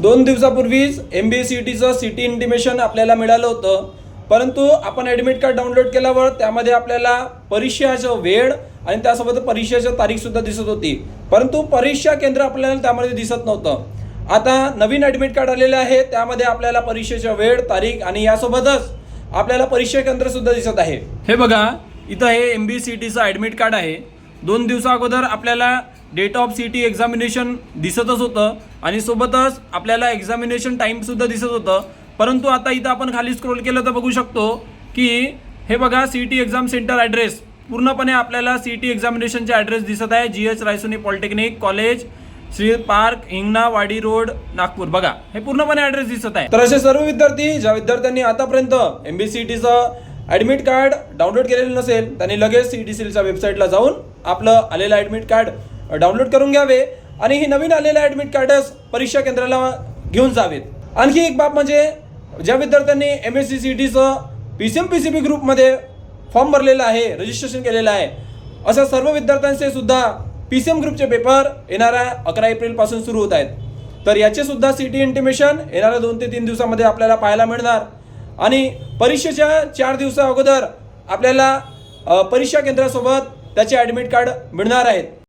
2 दिवसापूर्वीच MBCETचं city intimation आपल्याला मिळालं होतं, परंतु आपण ॲडमिट कार्ड डाउनलोड केल्यावर त्यामध्ये आपल्याला परीक्षेचं वेळ आणि त्यासोबत परीक्षेची तारीखसुद्धा दिसत होती, परंतु परीक्षा केंद्र आपल्याला त्यामध्ये दिसत नव्हतं. आता नवीन ॲडमिट कार्ड आलेलं आहे, त्यामध्ये आपल्याला परीक्षेचा वेळ, तारीख आणि यासोबतच आपल्याला परीक्षा केंद्रसुद्धा दिसत आहे. हे बघा, इथं हे MBCETचं ॲडमिट कार्ड आहे. 2 दिवसा अगोदर आपल्याला डेट ऑफ सिटी एक्झामिनेशन दिसतच होतं आणि सोबतच आपल्याला एक्झामिनेशन टाईमसुद्धा दिसत होतं. परंतु आता इथं आपण खाली स्क्रोल केलं तर बघू शकतो की हे बघा, सिटी एक्झाम सेंटर ॲड्रेस पूर्णपणे आपल्याला सिटी एक्झामिनेशनचे ॲड्रेस दिसत आहे. GH Raisoni polytechnic college, Shri park, Hingna, वाडी रोड, नागपूर. बघा, हे पूर्णपणे ॲड्रेस दिसत आहे. तर असे सर्व विद्यार्थी ज्या विद्यार्थ्यांनी आतापर्यंत MBCETचं ॲडमिट कार्ड डाउनलोड केलेलं नसेल त्यांनी लगेच CETCELच्या वेबसाईटला जाऊन आपलं आलेलं ॲडमिट कार्ड डाउनलोड करून घ्यावे आणि ही नवीन आलेलं ॲडमिट कार्डच परीक्षा केंद्राला घेऊन जावेत. आणखी एक बाब म्हणजे ज्या विद्यार्थ्यांनी MSc PCM PCB ग्रुपमध्ये फॉर्म भरलेला आहे, रजिस्ट्रेशन केलेलं आहे, अशा सर्व विद्यार्थ्यांचे सुद्धा PCM ग्रुपचे पेपर येणाऱ्या 11 एप्रिलपासून सुरू होत आहेत. तर याचे सुद्धा सिटी इंटिमेशन येणाऱ्या 2 ते 3 दिवसामध्ये आपल्याला पाहायला मिळणार आणि परीक्षेच्या 4 दिवसा अगोदर आपल्याला परीक्षा केंद्रासोबत त्याचे ॲडमिट कार्ड मिळणार आहेत.